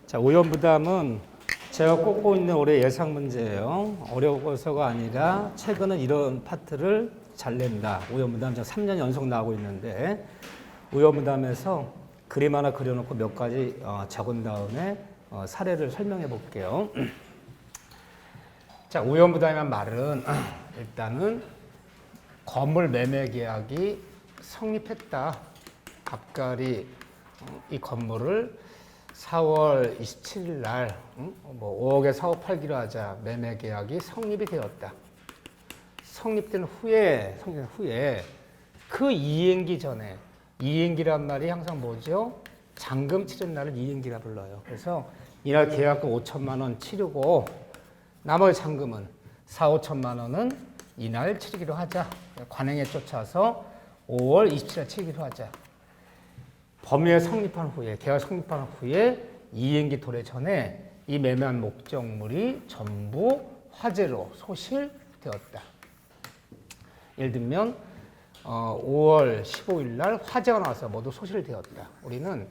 자, 오염부담은 제가 꼽고 있는 올해 예상 문제예요. 어려워서가 아니라 최근은 이런 파트를 잘 낸다. 오염부담 지금 3년 연속 나오고 있는데 오염부담에서 그림 하나 그려놓고 몇 가지 적은 다음에 사례를 설명해 볼게요. 자, 오염부담이란 말은 일단은 건물 매매 계약이 성립했다. 갑자기 이 건물을 4월 27일 날 5억에 사업 팔기로 하자 매매 계약이 성립이 되었다. 성립된 후에 그 이행기 전에 이행기란 말이 항상 뭐죠? 잔금 치른 날을 이행기라 불러요. 그래서 이날 계약금 5천만 원 치르고 나머지 잔금은 4, 5천만 원은 이날 치르기로 하자. 관행에 쫓아서 5월 27일 치르기로 하자. 법률 성립한 후에, 계약 성립한 후에 이행기 도래 전에 이 매매한 목적물이 전부 화재로 소실되었다. 예를 들면 5월 15일 날 화재가 나와서 모두 소실되었다. 우리는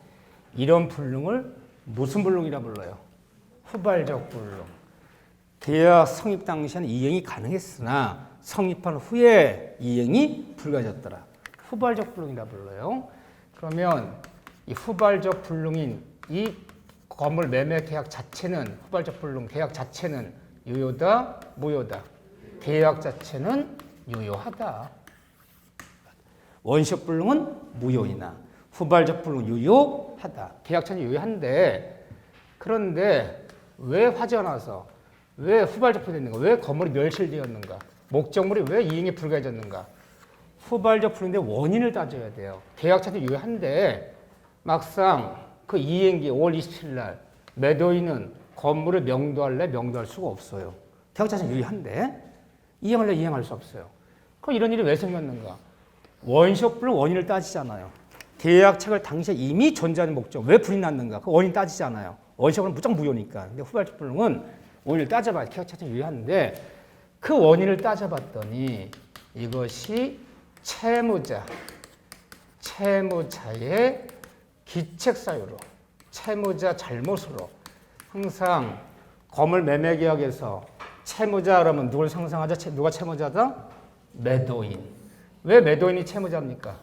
이런 불능을 무슨 불능이라 불러요? 후발적 불능. 계약 성립 당시에는 이행이 가능했으나 성립한 후에 이행이 불가해졌더라. 후발적 불능이라 불러요. 그러면 이 후발적 불능인 이 건물 매매 계약 자체는 후발적 불능 계약 자체는 유효다, 무효다. 계약 자체는 유효하다. 원시적 불능은 무효이나 후발적 불능은 유효하다. 계약 자체는 유효한데 그런데 왜 화재가 나서 왜 후발적 불능이 됐는가? 왜 건물이 멸실되었는가? 목적물이 왜 이행이 불가해졌는가? 후발적 불능인데 원인을 따져야 돼요. 계약 자체 유효한데 막상 그 이행기 5월 27일 날 매도인은 건물을 명도할래 명도할 수가 없어요. 계약 자체 유효한데 이행할래 이행할 수 없어요. 그럼 이런 일이 왜 생겼는가? 원시적 불능 원인을 따지잖아요. 계약책을 당시에 이미 존재하는 목적 왜 불이 났는가? 그 원인 따지잖아요. 원시적 불능은 무조건 무효니까. 근데 후발적 불능은 원인을 따져봐야 계약 자체 유효한데 그 원인을 따져봤더니 이것이 채무자의 기책 사유로, 채무자 잘못으로 항상 건물 매매 계약에서 채무자 그러면 누굴 상상하자? 누가 채무자다? 매도인. 왜 매도인이 채무자입니까?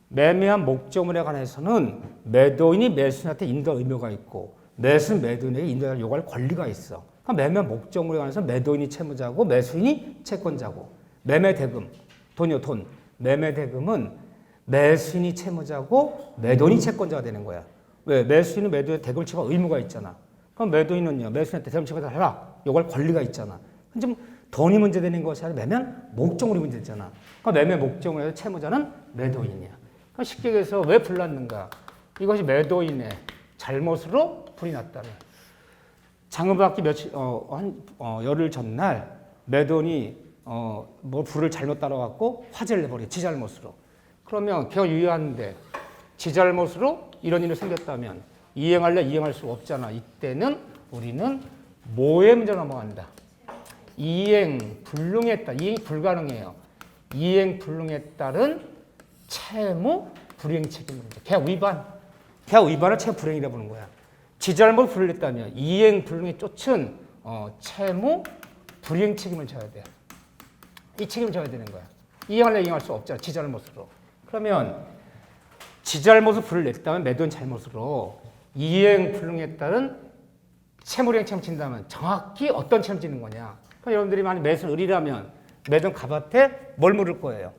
매매한 목적물에 관해서는 매도인이 매수인한테 인도할 의무가 있고 매수는 매도인에게 인도할 요구할 권리가 있어. 그러니까 매매한 목적물에 관해서 매도인이 채무자고 매수인이 채권자고 매매 대금, 돈이요 돈. 매매 대금은 매수인이 채무자고 매도인이 채권자가 되는 거야. 왜? 매수인은 매도인의 대금을 지불할 의무가 있잖아. 그럼 매도인은요 매수인한테 대금 지불해달라 요구할 권리가 있잖아. 좀 돈이 문제되는 것이 아니라 매매한 목적물이 문제잖아. 그러니까 매매 목적물에서 채무자는 매도인이야. 그러니까 쉽게 얘기해서 왜 불났는가? 이것이 매도인의 잘못으로 불이 났다면 잔금 받기 열흘 전날 매도인이 불을 잘못 따라갖고 화재를 내버려 지 잘못으로. 그러면 계약 유효한데 지 잘못으로 이런 일이 생겼다면 이행할래 이행할 수 없잖아. 이때는 우리는 뭐의 문제 넘어간다. 이행 불능에 이행이 불가능해요. 이행 불능에 따른 채무 불이행 책임 문제. 계약 위반을 채무 불이행이라 부르는 거야. 지 잘못 불을 냈다면 이행 불능에 쫓은 채무 불이행 책임을 져야 돼. 이 책임을 져야 되는 거야. 이행할래 이행할 수 없잖아. 지 잘못으로. 그러면 지 잘못으로 불을 냈다면 매도인 잘못으로 이행 불능에 따른 채무불이행 책임 진다면 정확히 어떤 책임 지는 거냐. 그러니까 여러분들이 만약 매수는 을이라면 매도인 갑한테 뭘 물을 거예요.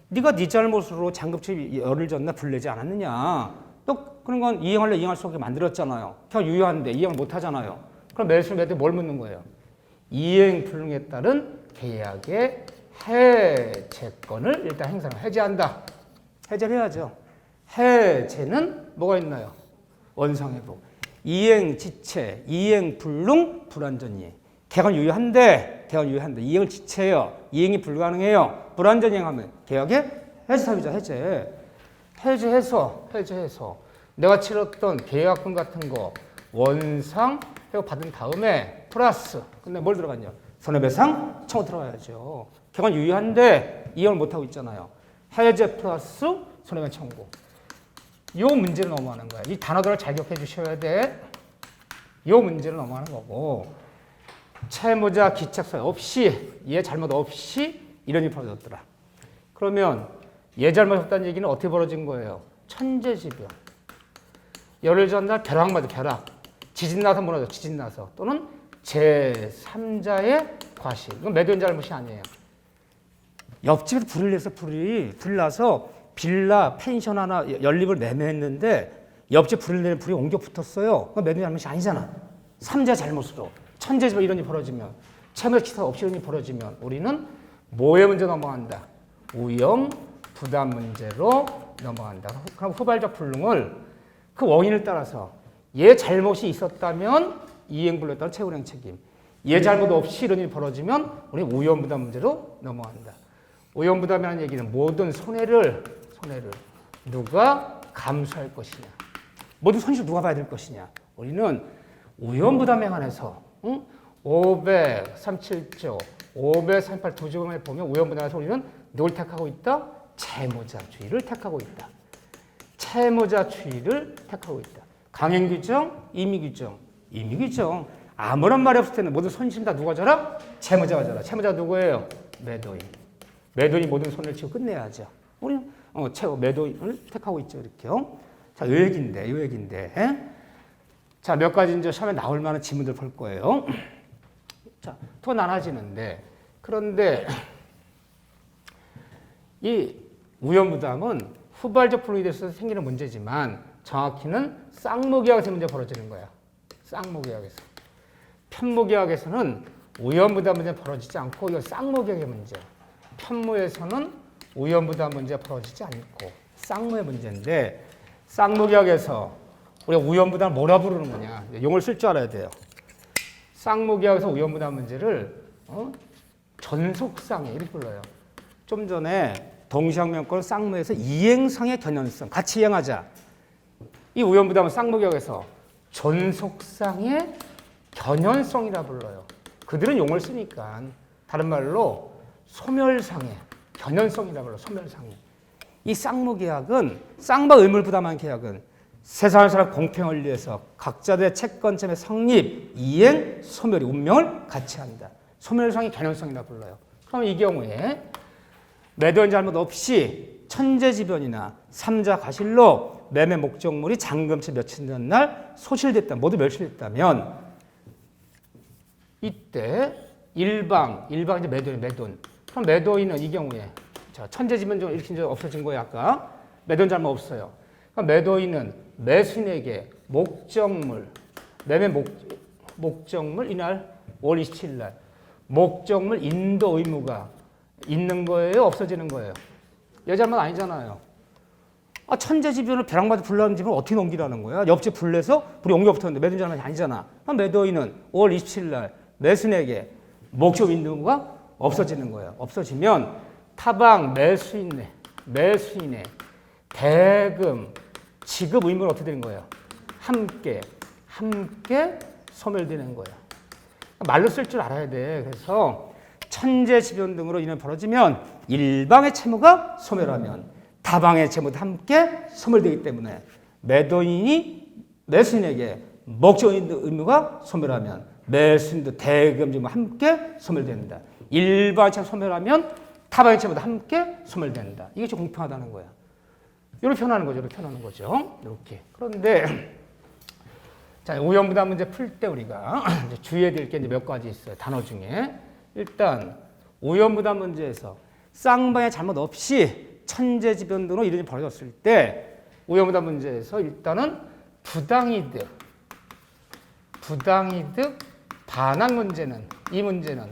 네가 네 잘못으로 잔급치 열흘 전날 불 내지 않았느냐. 또 그런 건 이행할래 이행할 수 없게 만들었잖아요. 계약 유효한데 이행을 못 하잖아요. 그럼 매도인 뭘 묻는 거예요. 이행 불능에 따른 계약의 해제권을 일단 행사를 해제한다. 해제를 해야죠. 해제는 뭐가 있나요? 원상회복. 이행 지체, 이행 불능, 불완전 이행. 계약은 유효한데 이행을 지체해요. 이행이 불가능해요. 불완전 이행하면 계약의 해제 사유자 해제. 해제해서 내가 치렀던 계약금 같은 거 원상 회복 받은 다음에 플러스 근데 뭘 들어갔냐? 손해배상 청구 들어가야죠. 계약은 유효한데 이행을 못하고 있잖아요. 해제 플러스 손해배상 청구. 이 문제를 넘어가는 거야. 이 단어들을 잘 기억해 주셔야 돼. 요 문제를 넘어가는 거고 채무자 기책사유 없이 얘 잘못 없이 이런 일이 벌어졌더라. 그러면 얘 잘못 없다는 얘기는 어떻게 벌어진 거예요? 천재지변. 열흘 전날 벼락 맞아 벼락. 지진 나서 무너져 지진 나서 또는 제3자의 과실. 이건 매도인 잘못이 아니에요. 옆집에서 불을 내서 불이 나서 빌라 펜션 하나 연립을 매매했는데 옆집 불을 내는 불이 옮겨 붙었어요. 그건 매도인 잘못이 아니잖아. 3자 잘못으로 천재지변 이런 일이 벌어지면 채무자 기사 없이 이런 일이 벌어지면 우리는 뭐의 문제 넘어간다? 우형 부담 문제로 넘어간다. 그럼 후발적 불능을 그 원인을 따라서 얘 잘못이 있었다면 이행불능에 따른 채굴행 책임. 얘 잘못 없이 이런 일이 벌어지면 우리 우형 부담 문제로 넘어간다. 우형 부담이라는 얘기는 모든 손해를 누가 감수할 것이냐. 모든 손실을 누가 봐야 될 것이냐. 우리는 우형 부담에 관해서 537조, 538 두 조문에 보면 우형 부담에서 우리는 누굴 택하고 있다? 채무자주의를 택하고 있다. 채무자주의를 택하고 있다. 강행규정, 임의규정. 임의규정. 아무런 말이 없을 때는 모든 손실 다 누가 져라? 채무자가 져라. 채무자가 누구예요? 매도인. 매도인이 모든 손해를 지고 끝내야죠. 우리는 매도인을 택하고 있죠. 이렇게요. 자, 이 얘기인데. 자, 몇 가지 이제 시험에 나올 만한 지문들 볼 거예요. 자, 더 나눠지는데, 그런데 이 우형부담은 후발적 불능에 대해서 생기는 문제지만 정확히는 쌍무계약에서 문제 벌어지는 거야. 쌍무계약에서. 편무계약에서는 우형부담 문제 벌어지지 않고 이거 쌍무계약의 문제. 편무에서는 우형부담 문제 벌어지지 않고 쌍무의 문제인데 쌍무계약에서 우리가 우형부담을 뭐라 부르는 거냐. 용어를 쓸 줄 알아야 돼요. 쌍무계약에서 우형부담 문제를 전속상해 이렇게 불러요. 좀 전에 동시학명권 쌍무에서 이행상의 견연성 같이 이행하자. 이 우형부담은 쌍무계약에서 전속상의 견연성이라 불러요. 그들은 용어를 쓰니까 다른 말로 소멸상의 견연성이라 불러. 소멸상의. 이 쌍무계약은 쌍방 의무를 부담한 계약은 세상을 살아 공평을 위해서 각자들의 채권점의 성립, 이행, 소멸이 운명을 같이 한다. 소멸상의 견연성이라 불러요. 그럼 이 경우에 매도인 잘못 없이 천재지변이나 삼자 과실로 매매 목적물이 잔금채 며칠 전날 소실됐다. 모두 멸실됐다면 이때 일방 이제 매도인. 그럼 매도인은 이 경우에 천재지변 좀 이렇게 없어진 거예요. 아까 매도인 잘못 없어요. 그럼 매도인은 매수인에게 목적물 매매 목적물 이날 5월 27일 날 목적물 인도 의무가 있는 거예요? 없어지는 거예요? 얘 잘못 아니잖아요. 천재지변을 벼락맞아 불나는 집을 어떻게 넘기라는 거야? 옆집 불내서 불이 옮겨 붙었는데 매도인 잘못이 아니잖아. 그럼 매도인은 5월 27일 날 매수인에게 목적 인도 의무가 없어지는 거예요. 없어지면 타방 매수인의 대금 지급 의무는 어떻게 되는 거예요? 함께 소멸되는 거예요. 말로 쓸 줄 알아야 돼. 그래서 천재지변 등으로 인해 벌어지면 일방의 채무가 소멸하면 다방의 채무도 함께 소멸되기 때문에 매도인이 매수인에게 목적 의무가 소멸하면 매수인도 대금 지급 함께 소멸된다. 일방의 채무 소멸하면 타방의 채무도 함께 소멸된다. 이게 좀 공평하다는 거야. 이렇게 표현하는 거죠. 이렇게. 그런데 자, 우형부담 문제 풀 때 우리가 이제 주의해야 될 게 몇 가지 있어요. 단어 중에. 일단 우형부담 문제에서 쌍방의 잘못 없이 천재지변 등으로 이런 일이 벌어졌을 때 우형부담 문제에서 일단은 부당이득 반환 문제는 이 문제는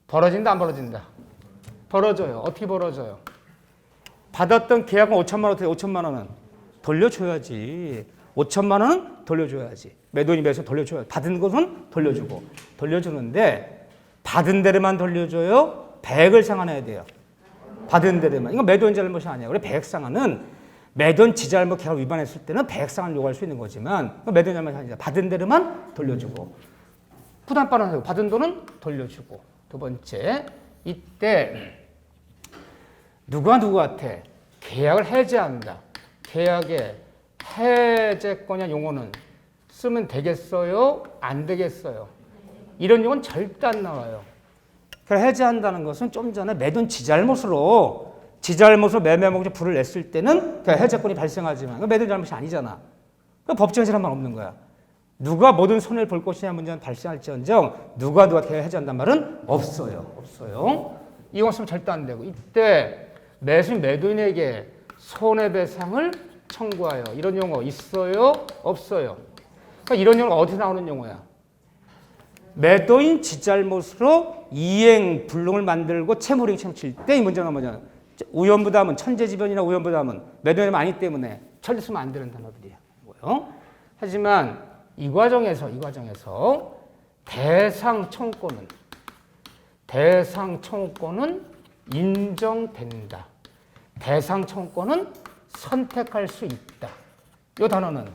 벌어진다 안 벌어진다? 벌어져요. 어떻게 벌어져요? 받았던 계약은 5천만 원, 5천만 원은 돌려줘야지. 5천만 원은 돌려줘야지. 매도인이 매수 돌려줘야 받은 것은 돌려주는데 받은 데로만 돌려줘요? 배액을 상환해야 돼요. 받은 데로만. 이거 매도인 잘못이 아니에요. 그래 배액 상환은 매도인 지 잘못 계약 위반했을 때는 배액 상환 요구할 수 있는 거지만 매도인 잘못이 아니라 받은 데로만 돌려주고 부담반환 하고 받은 돈은 돌려주고. 두 번째, 이때 누구한테 계약을 해제한다. 계약의 해제권이란 용어는 쓰면 되겠어요? 안 되겠어요? 이런 용어는 절대 안 나와요. 그래서 해제한다는 것은 좀 전에 매도인 지잘못으로 매매 목적 불을 냈을 때는 해제권이 발생하지만 그 매도인 잘못이 아니잖아. 그 법정에서는 말 없는 거야. 누가 모든 손해를 볼 것이냐 문제는 발생할지언정 누가 해제한단 말은 없어요. 이거 쓰면 절대 안 되고 이때 매수인 매도인에게 손해배상을 청구하여 이런 용어 있어요? 없어요? 그러니까 이런 용어가 어디서 나오는 용어야? 매도인 지잘못으로 이행 불능을 만들고 채무이행 청칠 때 이 문제가 뭐냐? 우연부담은 천재지변이나 우연부담은 매도인이 아니기 때문에 절대 쓰면 안 되는 단어들이야. 하지만 이 과정에서 대상 청구권은 인정된다. 대상 청구권은 선택할 수 있다. 이 단어는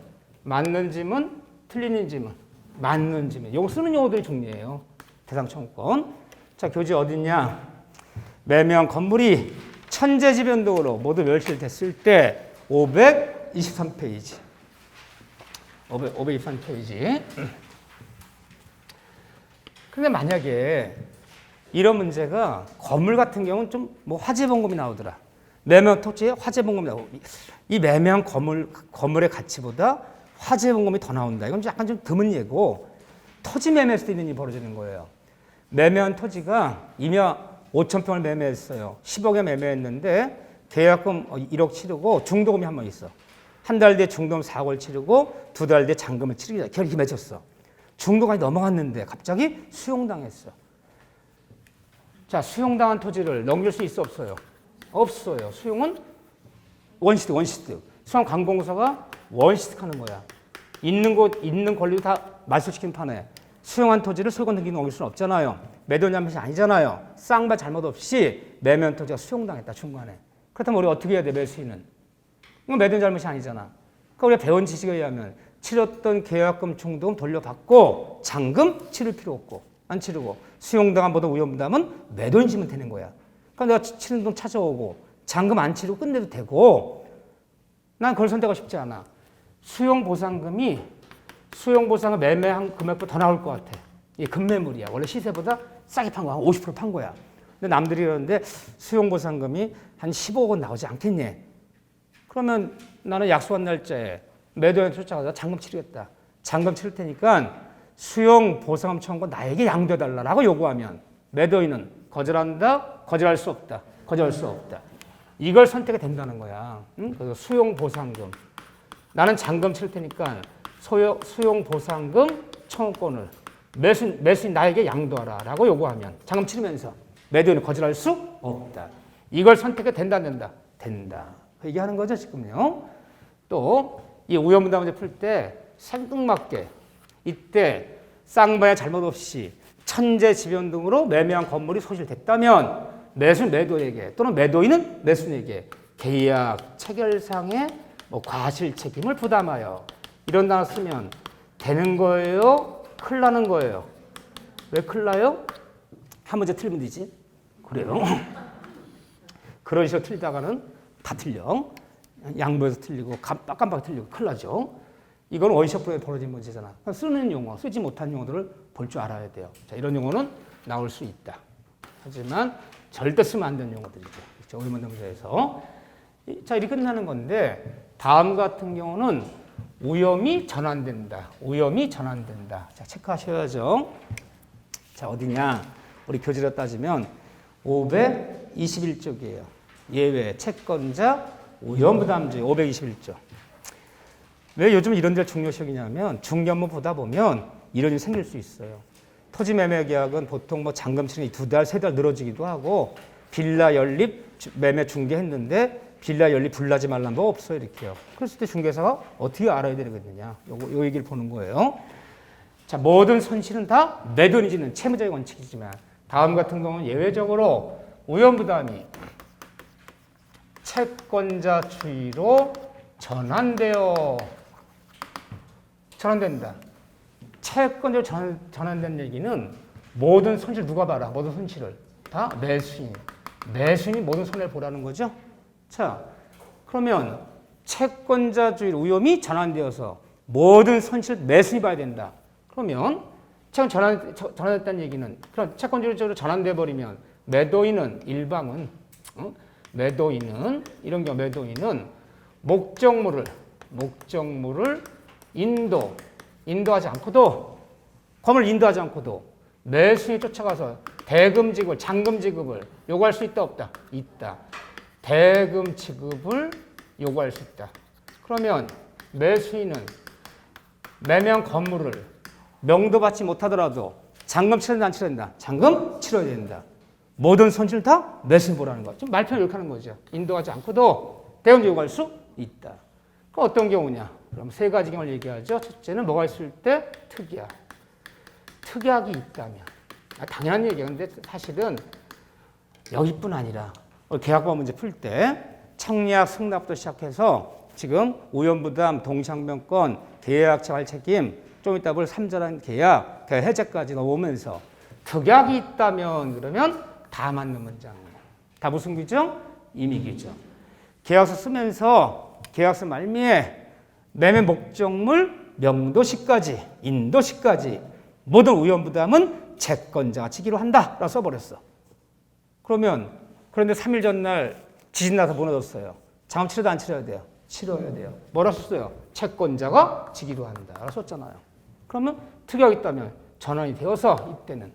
맞는 지문, 틀리는 지문, 맞는 지문. 이거 쓰는 용어들이 중요해요. 대상 청구권. 자, 교재 어딨냐? 매매한 건물이 천재지변동으로 모두 멸실됐을 때 523페이지. 523페이지. 근데 만약에 이런 문제가 건물 같은 경우는 좀 뭐 화재봉급이 나오더라. 매매한 토지에 화재봉급이 나오고 이 매매한 건물의 가치보다 화재봉급이 더 나온다. 이건 약간 좀 드문 예고 토지 매매할 수도 있는 일이 벌어지는 거예요. 매매한 토지가 임야 5,000평을 매매했어요. 10억에 매매했는데 계약금 1억 치르고 중도금이 한 번 있어. 한 달 뒤에 중도금 4억을 치르고 2달 뒤에 잔금을 치르기 계약이 맺혔어. 중도까지 넘어갔는데 갑자기 수용당했어. 자, 수용당한 토지를 넘길 수 있어 없어요? 없어요. 수용은 원시득. 수용관공서가 원시득하는 거야. 있는 권리도 다 말소시킨 판에 수용한 토지를 소유권 등기 넘길 수는 없잖아요. 매도인 잘못이 아니잖아요. 쌍발 잘못 없이 매매한 토지가 수용당했다 중간에. 그렇다면 우리 어떻게 해야 돼? 매수인은? 이건 매도인 잘못이 아니잖아. 그러니까 우리가 배운 지식에 의하면 치렀던 계약금 중도금 돌려받고 잔금 치를 필요 없고 안 치르고 수용당한 보다 우연부담은 매도인 지면 되는 거야. 그러니까 내가 치는 돈 찾아오고 잔금 안 치르고 끝내도 되고 난 그걸 선택하고 싶지 않아. 수용보상금 매매한 금액보다 더 나올 것 같아. 이게 급매물이야. 원래 시세보다 싸게 판 거야. 50% 판 거야. 근데 남들이 그러는데 수용보상금이 한 15억 원 나오지 않겠니? 그러면 나는 약속한 날짜에 매도인한테 쫓아가서 잔금 치르겠다. 잔금 치를 테니까 수용보상금 청구 나에게 양도해달라고 요구하면 매도인은 거절한다? 거절할 수 없다. 이걸 선택이 된다는 거야. 응? 그래서 수용보상금. 나는 잔금 치를 테니까 수용보상금 청구권을 매수인 나에게 양도하라라고 요구하면 잔금 치르면서 매도인은 거절할 수 없다. 이걸 선택이 된다. 얘기하는 거죠 지금요. 또 이 우연부담 문제 풀 때 생뚱맞게 이때 쌍방의 잘못 없이 천재지변 등으로 매매한 건물이 소실됐다면 매수인 매도에게 또는 매도인은 매수인에게 계약 체결상의 과실 책임을 부담하여 이런 단어 쓰면 되는 거예요? 큰일 나는 거예요? 왜 큰일 나요? 한 문제 틀리면 되지. 그래요. 그런 식으로 틀리다가는 다 틀려. 양보해서 틀리고 깜빡 틀리고 큰일 나죠. 이건 원시적분에 벌어진 문제잖아. 쓰는 용어, 쓰지 못한 용어들을 볼 줄 알아야 돼요. 자, 이런 용어는 나올 수 있다. 하지만 절대 쓰면 안 되는 용어들이죠. 그렇죠? 우리문제 문제에서. 자, 이렇게 끝나는 건데 다음 같은 경우는 오염이 전환된다. 자, 체크하셔야죠. 자, 어디냐? 우리 교재로 따지면 521쪽이에요. 예외, 채권자, 오염부담주의 521조. 왜 요즘 이런 데를 중요시하냐면 중개업무 보다 보면 이런 일이 생길 수 있어요. 토지 매매 계약은 보통 잔금 치르기 2달, 3달 늘어지기도 하고 빌라 연립 매매 중개했는데 빌라 연립 불나지 말라는 법 없어요. 이렇게요. 그랬을 때 중개사가 어떻게 알아야 되겠느냐. 요 얘기를 보는 거예요. 자, 모든 손실은 다 매도인이 짓는 채무자의 원칙이지만 다음 같은 경우는 예외적으로 오염부담이 채권자 주의로 전환된다. 채권자로 전환된 얘기는 모든 손실 누가 봐라? 모든 손실을 다 매수인이 모든 손해를 보라는 거죠. 자, 그러면 채권자 주의 오염이 전환되어서 모든 손실 매수인이 봐야 된다. 그러면 채권 전환됐다는 얘기는 그럼 채권적으로 전환돼 버리면 매도인은 일방은 매도인은 이런 경우 매도인은 목적물을 인도하지 않고도 검을 인도하지 않고도 매수인이 쫓아가서 대금 지급을 잔금 지급을 요구할 수 있다 없다? 있다. 대금 지급을 요구할 수 있다. 그러면 매수인은 매매한 건물을 명도받지 못하더라도 잔금 치러야 된다 안 치러야 된다? 잔금 치러야 된다. 모든 손실 다 매수인 보라는 거. 지금 말편을 이렇게 하는 거죠. 인도하지 않고도 대금 요구할 수 있다. 그럼 어떤 경우냐? 그럼 세 가지 경우를 얘기하죠. 첫째는 뭐가 있을 때? 특약. 특약이 있다면. 당연한 얘기예요. 근데 사실은 여기뿐 아니라 계약법 문제 풀 때 청약, 승낙부터 시작해서 지금 우연부담, 동상변권, 계약 자활 책임, 좀 이따 볼 3자란 계약, 해제까지 넘어오면서 특약이 있다면 그러면 다 맞는 문장이에요. 다 무슨 규정? 임의 규정. 계약서 쓰면서 계약서 말미에 매매 목적물 명도시까지, 인도시까지 모든 우연부담은 채권자가 지기로 한다 라고 써버렸어. 그런데 3일 전날 지진 나서 무너졌어요. 잔금 치러야 안 치러야 돼요? 치러야 돼요. 뭐라 썼어요? 채권자가 지기로 한다 라고 썼잖아요. 그러면 특약이 있다면 전환이 되어서 이때는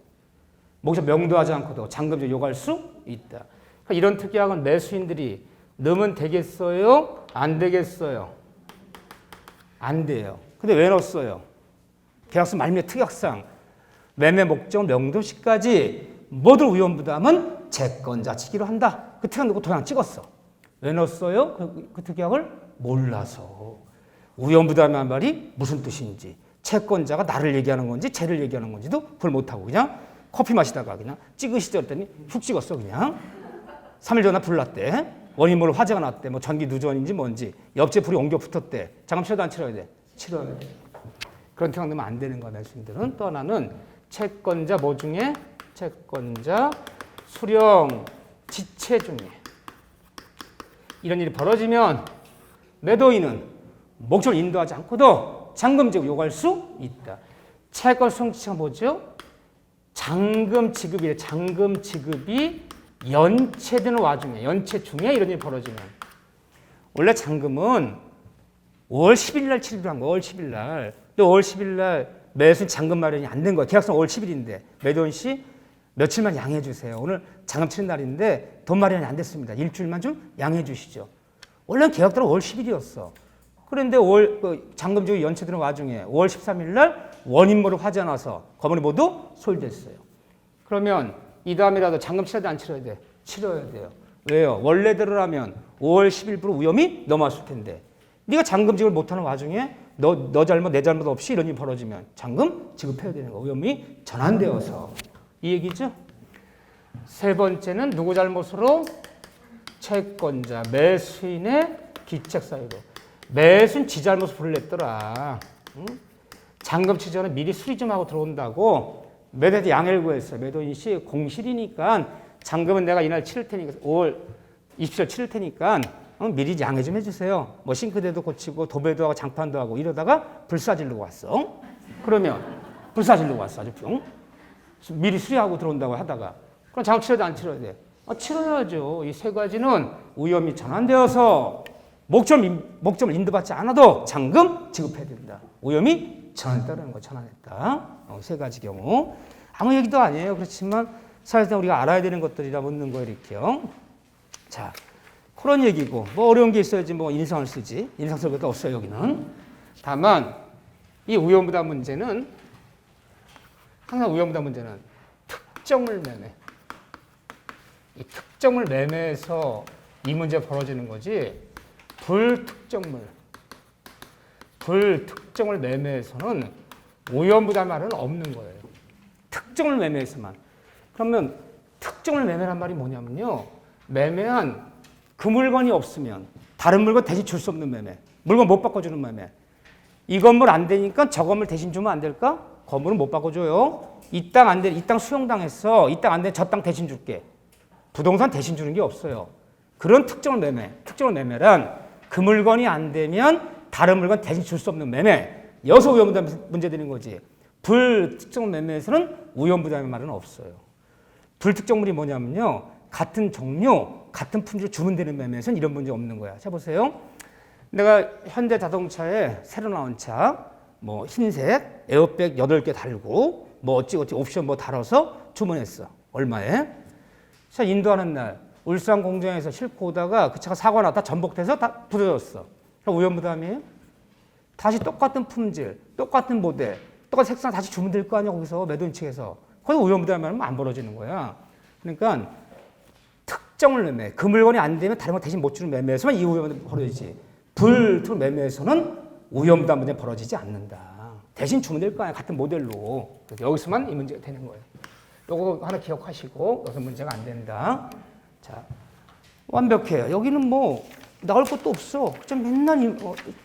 목적 명도하지 않고도 잔금을 요구할 수 있다. 그러니까 이런 특약은 매수인들이 넣으면 되겠어요? 안 되겠어요? 안 돼요. 근데 왜 넣었어요? 계약서 말미에 특약상 매매 목적 명도시까지 모든 우연부담은 채권자 지기로 한다. 그 특약 넣고 도장 찍었어. 왜 넣었어요? 그 특약을 몰라서. 우연부담이란 말이 무슨 뜻인지, 채권자가 나를 얘기하는 건지 쟤를 얘기하는 건지도 그걸 못하고 그냥 커피 마시다가 그냥 찍으시죠 했더니 훅 찍었어 그냥. 3일 전에 불 났대. 원인 모를 화재가 났대. 뭐 전기 누전인지 뭔지. 옆집에 불이 옮겨 붙었대. 잔금 치러도 안 치러야 돼? 치러야 돼. 그런 특약 넣으면 안 되는 거야 매수인들은. 또 하나는 채권자 뭐 중에? 채권자 수령 지체 중에 이런 일이 벌어지면 매도인은 목적을 인도하지 않고도 잔금 지급 요구할 수 있다. 채권 수령 지체가 뭐죠? 잔금 지급이래. 잔금 지급이 연체되는 와중에, 연체 중에 이런 일이 벌어지면 원래 잔금은 5월 10일 날 치르기로 한 거야. 5월 10일 날. 또 5월 10일 날 매수인 잔금 마련이 안 된 거야. 계약서는 5월 10일인데 매도인 씨 며칠만 양해해 주세요. 오늘 잔금 치는 날인데 돈 마련이 안 됐습니다. 일주일만 좀 양해해 주시죠. 원래는 계약대로 5월 10일이었어. 그런데 잔금 지급이 연체되는 와중에 5월 13일 날 원인 모를 화재가 나서 건물이 모두 소유됐어요. 그러면 이 다음이라도 잔금 치러야 돼 안 치러야 돼? 치러야 돼요. 왜요? 원래대로라면 5월 10일부로 위험이 넘어왔을 텐데 네가 잔금 지급을 못하는 와중에 너 잘못 내 잘못 없이 이런 일이 벌어지면 잔금 지급해야 되는 거. 위험이 전환되어서. 이 얘기죠. 세 번째는 누구 잘못으로? 채권자, 매수인의 기책 사유로. 매수인 지 잘못으로 불을 냈더라. 응? 잔금 치기 전에 미리 수리 좀 하고 들어온다고 매도인한테 양해를 구했어요. 매도인 씨 공실이니까 잔금은 내가 이날 치를 테니까 5월 27일 치를 테니까 미리 양해 좀 해주세요. 뭐 싱크대도 고치고 도배도 하고 장판도 하고 이러다가 불사 지르고 왔어. 그러면 불사 지르고 왔어. 아주 미리 수리하고 들어온다고 하다가 그럼 잔금 치러야 돼 안 치러야 돼? 치러야죠. 이 세 가지는 위험이 전환되어서 목적을 인도받지 않아도 잔금 지급해야 된다. 위험이 전환했다는 거 전환했다. 세 가지 경우. 아무 얘기도 아니에요. 그렇지만 사실상 우리가 알아야 되는 것들이라 묻는 거예요. 이렇게요. 자, 그런 얘기고 뭐 어려운 게 있어야지 뭐 인상을 쓰지. 인상 쓸 것도 없어요. 여기는. 다만 이 우연부담 문제는 항상 우연부담 문제는 특정물 매매. 이 특정물 매매에서 이 문제가 벌어지는 거지 불특정물 매매에서는 우연부담 말은 없는 거예요. 특정물 매매에서만. 그러면 특정물 매매란 말이 뭐냐면요. 매매한 그 물건이 없으면 다른 물건 대신 줄 수 없는 매매. 물건 못 바꿔주는 매매. 이 건물 안 되니까 저 건물 대신 주면 안 될까? 건물은 못 바꿔줘요. 이 땅 안 돼. 이 땅 수용당했어. 이 땅 안 돼. 저 땅 대신 줄게. 부동산 대신 주는 게 없어요. 그런 특정물 매매. 특정물 매매란 그 물건이 안 되면 다른 물건 대신 줄 수 없는 매매. 여기서 우연부담 문제 되는 거지. 불특정 매매에서는 우연부담의 말은 없어요. 불특정물이 뭐냐면요. 같은 종류, 같은 품질 주문되는 매매에서는 이런 문제 없는 거야. 자, 보세요. 내가 현대자동차에 새로 나온 차, 뭐 흰색, 에어백 8개 달고, 뭐 어찌어찌 옵션 뭐 달아서 주문했어. 얼마에? 자, 인도하는 날, 울산 공장에서 싣고 오다가 그 차가 사고 나다 전복돼서 다 부서졌어. 그럼 우연부담이에요? 다시 똑같은 품질, 똑같은 모델, 똑같은 색상 다시 주문될 거 아니야, 거기서 매도인 측에서. 거기 우연부담하면 안 벌어지는 거야. 그러니까 특정을 매매, 그 물건이 안 되면 다른 거 대신 못 주는 매매에서만 이 우연부담이 벌어지지. 불특정 매매에서는 우연부담 문제 벌어지지 않는다. 대신 주문될 거 아니야, 같은 모델로. 여기서만 이 문제가 되는 거예요. 요거 하나 기억하시고 여기서 문제가 안 된다. 자, 완벽해요. 여기는 뭐 나올 것도 없어. 좀 맨날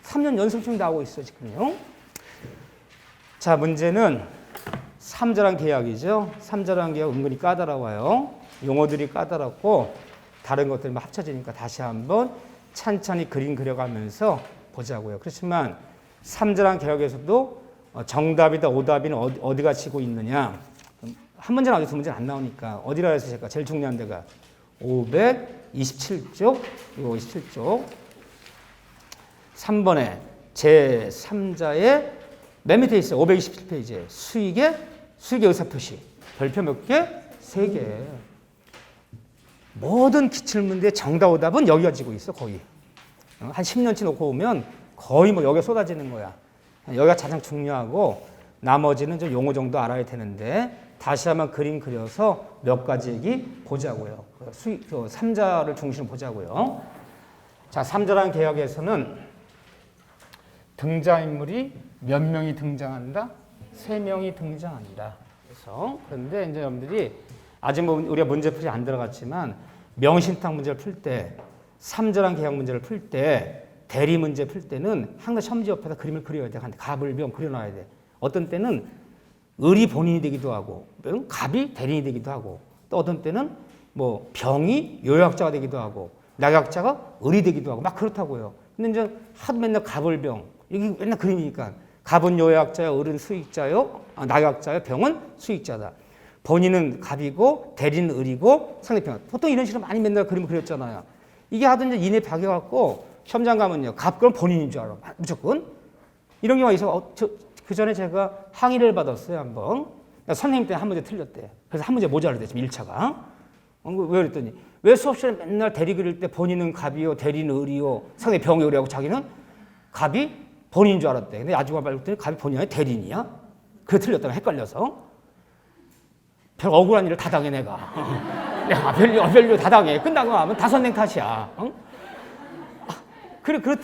3년 연속중 나오고 있어 지금요. 자, 문제는 삼자랑 계약이죠. 삼자랑 계약 은근히 까다로워요. 용어들이 까다롭고 다른 것들이 합쳐지니까 다시 한번 찬찬히 그림 그려가면서 보자고요. 그렇지만 삼자랑 계약에서도 정답이다 오답이는 어디가 치고 있느냐. 한 문제 나와도 두 문제는 안 나오니까 어디라 해서 제가 제일 중요한 데가 527쪽, 이거 27쪽. 3번에 제3자의 맨 밑에 있어요. 527페이지에 수익의 의사표시. 별표 몇 개? 3개. 모든 기출문제의 정답 오답은 여기가 지고 있어, 거의. 한 10년치 놓고 오면 거의 뭐 여기가 쏟아지는 거야. 여기가 가장 중요하고 나머지는 좀 용어 정도 알아야 되는데 다시 한번 그림 그려서 몇 가지 얘기 보자고요. 수익, 3자를 중심으로 보자고요. 자, 3자라는 계약에서는 등장인물이 몇 명이 등장한다? 3명이 등장한다. 그런데 이제 여러분들이 아직 뭐 우리가 문제 풀이 안 들어갔지만 명신탁 문제를 풀 때, 3자라는 계약 문제를 풀 때, 대리 문제 풀 때는 항상 시험지 옆에다 그림을 그려야 돼. 갑을병 그려놔야 돼. 어떤 때는 을이 본인이 되기도 하고, 갑이 대리인이 되기도 하고, 또 어떤 때는 뭐 병이 요약자가 되기도 하고, 낙약자가 을이 되기도 하고, 막 그렇다고요. 근데 이제 하도 맨날 갑을병, 이게 맨날 그림이니까 갑은 요약자요, 을은 수익자요, 낙약자요, 병은 수익자다. 본인은 갑이고, 대리는 을이고, 상대편. 보통 이런 식으로 많이 맨날 그림을 그렸잖아요. 이게 하도 이제 이내 박여갖고, 시험장 가면요, 갑 그럼 본인인 줄 알아. 무조건. 이런 경우가 있어. 그 전에 제가 항의를 받았어요, 한번. 선생님 때문에 한 문제 틀렸대. 그래서 한 문제 모자르대, 지금 1차가. 왜 그랬더니, 왜 수업 시간에 맨날 대리 그릴 때 본인은 갑이요, 대리는 을이요, 상대 병이 을이하고 자기는 갑이 본인인 줄 알았대. 근데 나중에 봤더니 갑이 본인이 아니라 대리인이야? 그래 틀렸다가 헷갈려서. 별 억울한 일을 다 당해, 내가. 내가 별일 다 당해. 끝나고 나면 다 선생 탓이야.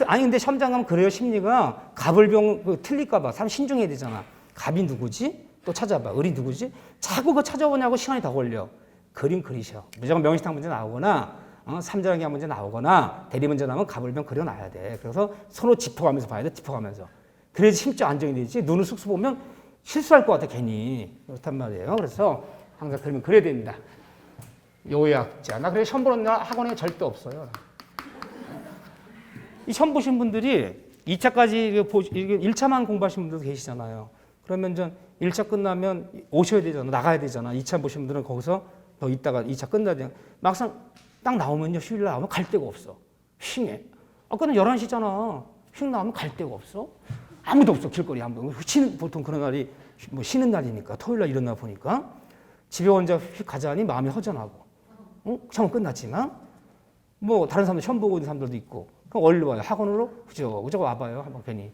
아니, 근데 시험장 가면 그래요, 심리가. 갑을병 틀릴까봐. 사람 신중해야 되잖아. 갑이 누구지? 또 찾아봐. 을이 누구지? 자꾸 그거 찾아보냐고 시간이 더 걸려. 그림 그리셔. 무조건 명시탁 문제 나오거나, 삼자랑 계약 문제 나오거나, 대리 문제 나오면 갑을병 그려놔야 돼. 그래서 서로 짚어가면서 봐야 돼, 짚어가면서. 그래야지 심적 안정이 되지. 눈을 쑥쑥 보면 실수할 것 같아, 괜히. 그렇단 말이에요. 그래서 항상 그림을 그려야 됩니다. 요약자. 나 그래 시험 보는 날 학원에 절대 없어요. 이 시험 보신 분들이 2차까지 1차만 공부하신 분들도 계시잖아요. 그러면 이제 1차 끝나면 오셔야 되잖아. 나가야 되잖아. 2차 보신 분들은 거기서 더 있다가 2차 끝나야 돼. 막상 딱 나오면요. 휴일 나오면 갈 데가 없어. 싱해. 아까는 11시잖아. 휴일 나오면 갈 데가 없어. 아무도 없어. 길거리 아무도. 보통 그런 날이 뭐 쉬는 날이니까. 토요일 날 이런 날 보니까 집에 혼자 가자니 마음이 허전하고. 시험은 끝났지만 뭐 다른 사람들 시험 보고 있는 사람들도 있고. 그럼 얼른 와요. 학원으로 그죠 와봐요. 한번 괜히.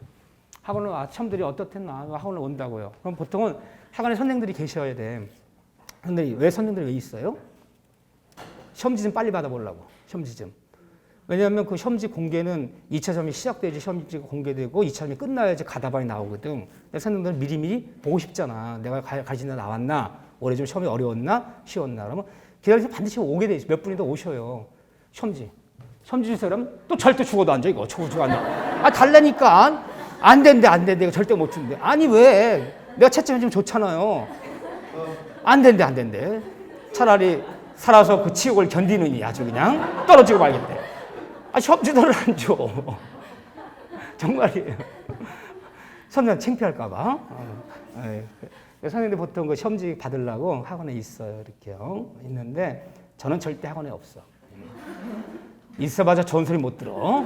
학원을 시험들이 어떻겠나 학원을 온다고요. 그럼 보통은 학원에 선생들이 계셔야 돼. 근데 왜 선생들이 왜 있어요? 시험지 좀 빨리 받아보려고. 시험지 좀. 왜냐하면 그 시험지 공개는 2차 시험이 시작돼야지 시험지가 공개되고 2차 시험이 끝나야지 가다반이 나오거든. 근데 선생들은 미리미리 보고 싶잖아. 내가 가르치는 나왔나? 올해 좀 시험이 어려웠나? 쉬웠나? 그러면 기다려서 반드시 오게 돼 있어. 몇 분이 더 오셔요. 시험지 주세요. 그러면 또 절대 죽어도 안 줘. 이거 죽어도 안 줘. 달라니까. 안 된대. 이거 절대 못 준대. 아니, 왜? 내가 채점해주면 좋잖아요. 안 된대. 차라리 살아서 그 치욕을 견디느니 아주 그냥 떨어지고 말겠대. 시험지도를 안 줘. 정말이에요. 선생님 창피할까봐. 선생님들 보통 그 시험지 받으려고 학원에 있어요. 이렇게요. 있는데 저는 절대 학원에 없어. 있어봐자 좋은 소리 못 들어.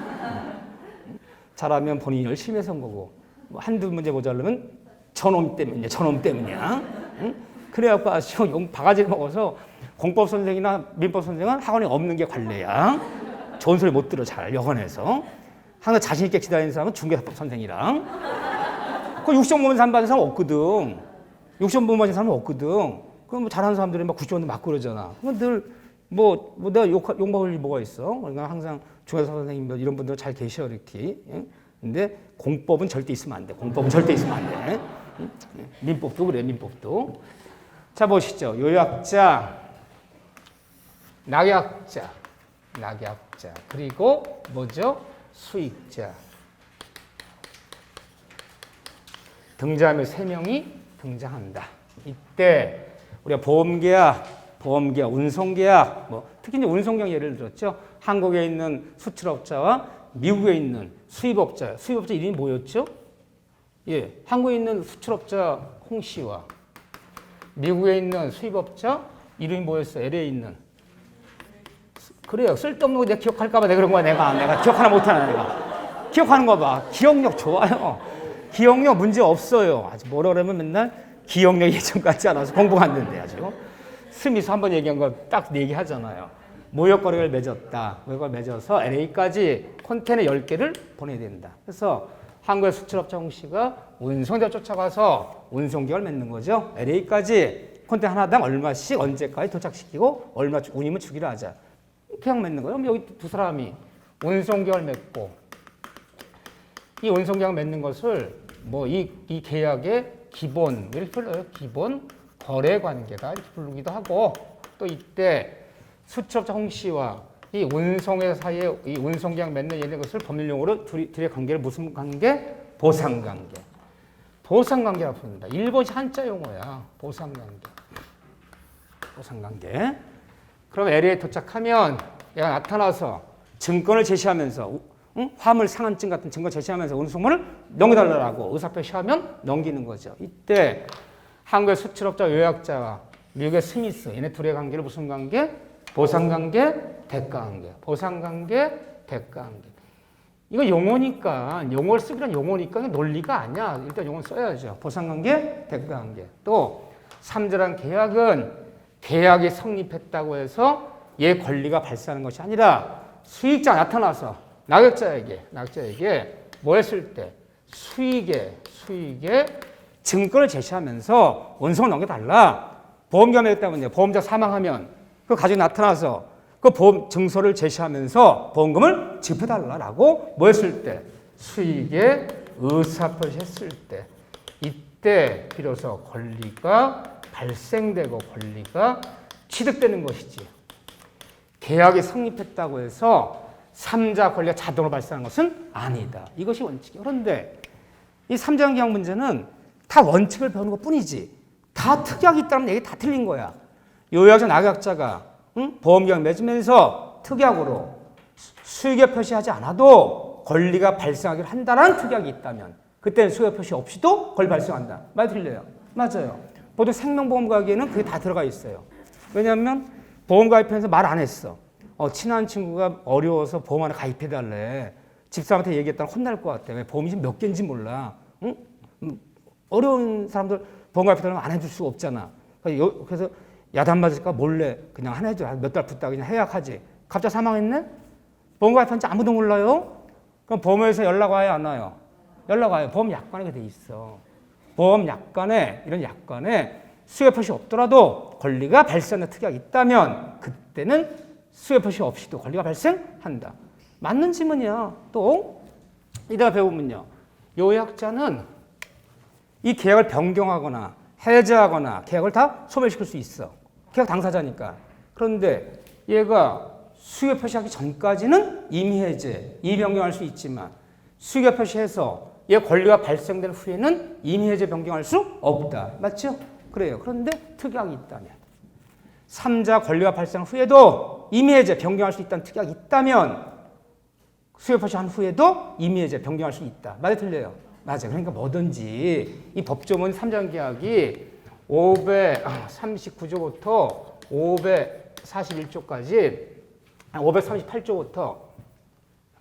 잘하면 본인이 열심히 해서 온 거고 뭐 한두 문제 모자르면 저놈 때문이야. 저놈 때문이야. 응? 그래갖고 아주 용 바가지를 먹어서 공법 선생이나 민법 선생은 학원에 없는 게 관례야. 좋은 소리 못 들어 잘 학원에서. 항상 자신 있게 기다리는 사람은 중개사법 선생이랑. 그 60점 보면 받는 사람 없거든. 60점 보면 받는 사람은 없거든. 그럼 뭐 잘하는 사람들이 막 90점도 맞고 그러잖아. 그럼 늘 내가 욕먹을 일 뭐가 있어? 그러니까 항상 중개사 선생님 이런 분들 잘 계셔 이렇게. 근데 공법은 절대 있으면 안 돼. 공법은 절대 있으면 안 돼. 민법도 그래. 민법도. 자 보시죠. 요약자, 낙약자, 그리고 뭐죠? 수익자. 등장하면 세 명이 등장한다. 이때 우리가 보험계약, 운송계약, 특히 이제 운송계약 예를 들었죠. 한국에 있는 수출업자와 미국에 있는 수입업자. 수입업자 이름이 뭐였죠? 예, 한국에 있는 수출업자 홍 씨와 미국에 있는 수입업자 이름이 뭐였어? LA에 있는. 그래요. 쓸데없는 거 내가 기억할까봐 내가 그런 거야. 내가 기억 하나 못하는 내가. 기억하는 거 봐. 기억력 좋아요. 기억력 문제 없어요. 아주 뭐라 그러면 맨날 기억력이 예전 같지 않아서 공부 갔는데 아주. 스미스 한번 얘기한 거 딱 얘기하잖아요. 무역거래를 맺었다. 무역거래 맺어서 LA까지 컨테이너 10개를 보내야 된다. 그래서 한국의 수출업자 홍 씨가 운송대 쫓아가서 운송계약을 맺는 거죠. LA까지 컨테이너 하나당 얼마씩 언제까지 도착시키고 얼마 운임을 주기로 하자. 계약 맺는 거예요. 그럼 여기 두 사람이 운송계약을 맺고 이 운송계약 맺는 것을 이 계약의 기본 이렇게 불러요. 기본 거래 관계다 이렇게 부르기도 하고 또 이때 수출업자 홍 씨와 이 운송회 사이에 이 운송계약 맺는 얘네 것을 법률 용어로 둘의 관계를 무슨 관계? 보상관계. 보상관계라고 부릅니다. 일본식 한자 용어야. 보상관계. 그럼 LA에 도착하면 얘가 나타나서 증권을 제시하면서 화물 상한증 같은 증거 제시하면서 운송물을 넘겨달라고 의사표시하면 넘기는 거죠. 이때 한국의 수출업자 요약자와 미국의 스미스 얘네 둘의 관계를 무슨 관계? 보상관계, 대가관계. 보상관계, 대가관계. 이거 용어니까 용어를 쓰기란 용어니까 논리가 아니야. 일단 용어 써야죠. 보상관계, 대가관계. 또 3자란 계약은 계약이 성립했다고 해서 얘 권리가 발생하는 것이 아니라 수익자가 나타나서 낙약자에게 뭐 했을 때 수익에 증권을 제시하면서 원성을 넘겨달라. 보험계약을 했다면요. 보험자 사망하면 그 가족이 나타나서 그 보험 증서를 제시하면서 보험금을 지급해달라고 뭐 했을 때 수익에 의사표시했을 때 이때 비로소 권리가 발생되고 권리가 취득되는 것이지. 계약이 성립했다고 해서 3자 권리가 자동으로 발생하는 것은 아니다. 이것이 원칙이에요. 그런데 이 3자 계약 문제는 다 원칙을 배우는 것뿐이지 다 특약이 있다는 얘기 다 틀린 거야. 요약자, 낙약자가 보험계약 맺으면서 특약으로 수익의 표시하지 않아도 권리가 발생하기를 한다는 특약이 있다면 그때는 수익의 표시 없이도 권리 발생한다. 말 틀려요. 맞아요. 보통 생명보험가입에는 그게 다 들어가 있어요. 왜냐하면 보험가입하면서 말 안 했어. 친한 친구가 어려워서 보험 하나 가입해달래. 집사람한테 얘기했다가 혼날 것 같아. 왜 보험이 지금 몇 개인지 몰라. 응? 어려운 사람들 보험 가입해달라면 안 해줄 수가 없잖아. 그래서 야단 맞을까 몰래 그냥 하나 해줘. 몇 달 붙다가 그냥 해약하지. 갑자기 사망했네? 보험 가입한지 아무도 몰라요? 그럼 보험회사에서 연락 와요, 안 와요? 연락 와요. 보험 약관에 돼 있어. 보험 약관에, 이런 약관에 수익 표시 없더라도 권리가 발생하는 특약이 있다면 그때는 수익 표시 없이도 권리가 발생한다. 맞는 지문이야. 또 이따가 배우면요. 요약자는 이 계약을 변경하거나 해제하거나 계약을 다 소멸시킬 수 있어. 계약 당사자니까. 그런데 얘가 수익 표시하기 전까지는 임의 해제, 임의 변경할 수 있지만 수익 표시해서 얘 권리가 발생된 후에는 임의 해제 변경할 수 없다. 맞죠? 그래요. 그런데 특약이 있다면 3자 권리가 발생한 후에도 임의 해제 변경할 수 있다는 특약이 있다면 수익 표시한 후에도 임의 해제 변경할 수 있다. 말이 틀려요. 맞아. 그러니까 뭐든지 이 법조문 삼정계약이 539조부터 541조까지 538조부터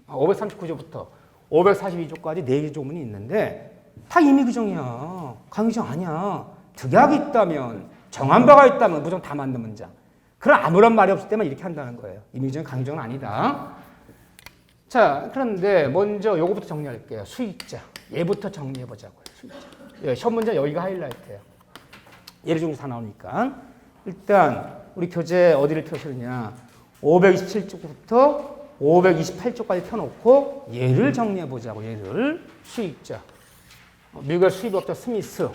539조부터 542조까지 4개 조문이 있는데 다 임의 규정이야. 강의 규정 아니야. 득약이 있다면 정한 바가 있다면 무조건 다 맞는 문장. 그런 아무런 말이 없을 때만 이렇게 한다는 거예요. 임의 규정은 강의 규정은 아니다. 자, 그런데 먼저 요거부터 정리할게요. 수익자. 얘부터 정리해 보자고요. 수익자. 예, 시험 문제 여기가 하이라이트예요. 예를 중에서 다 나오니까. 일단 우리 교재 어디를 펴시느냐. 527쪽부터 528쪽까지 펴놓고 얘를 정리해 보자고. 얘를 수익자. 미국의 수입업자 스미스.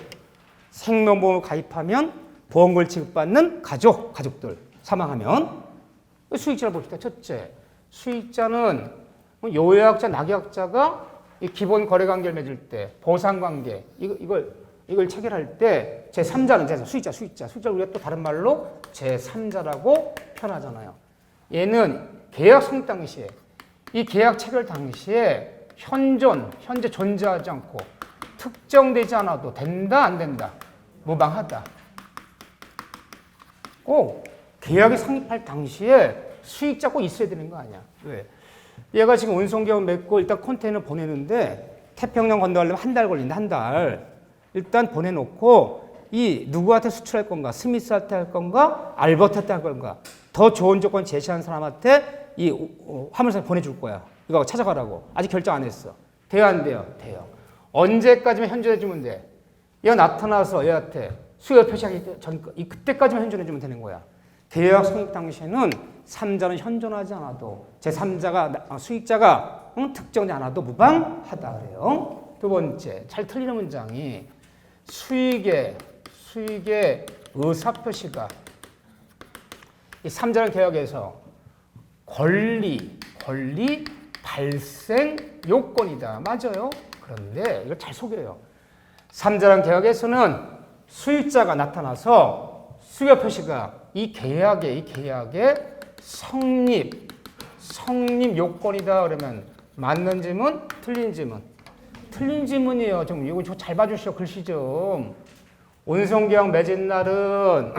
생명보험을 가입하면 보험금을 지급받는 가족들 사망하면 수익자를 봅시다. 첫째, 수익자는 요약자, 낙약자가 기본 거래관계를 맺을 때 보상관계 이걸 체결할 때 제3자는 수익자를 우리가 또 다른 말로 제3자라고 표현하잖아요. 얘는 계약 성립 당시에 이 계약 체결 당시에 현재 존재하지 않고 특정되지 않아도 된다 안 된다 무방하다. 꼭 계약이 성립할 당시에 수익자 꼭 있어야 되는 거 아니야. 왜? 얘가 지금 운송계약 맺고 일단 컨테이너 보내는데 태평양 건너가려면 한 달 걸린다. 한 달. 일단 보내놓고 이 누구한테 수출할 건가? 스미스한테 할 건가? 알버트한테 할 건가? 더 좋은 조건 제시한 사람한테 이 화물선 보내줄 거야. 이거 찾아가라고. 아직 결정 안 했어. 돼요 안 돼요? 돼요. 언제까지만 현존해주면 돼? 얘가 나타나서 얘한테 수요 표시하기 전 그때까지만 현존해주면 되는 거야. 계약 성립 당시에는 3자는 현존하지 않아도 제3자가 수익자가 특정되지 않아도 무방하다 그래요. 두 번째, 잘 틀리는 문장이 수익의 의사표시가 이 3자는 계약에서 권리 발생 요건이다. 맞아요. 그런데 이걸 잘 속여요. 3자는 계약에서는 수익자가 나타나서 수요 표시가 이 계약의 성립 요건이다 그러면 맞는 지문, 틀린 지문. 틀린 지문이에요. 좀 이거 잘 봐주시오. 글씨 좀. 운송계약 맺은 날은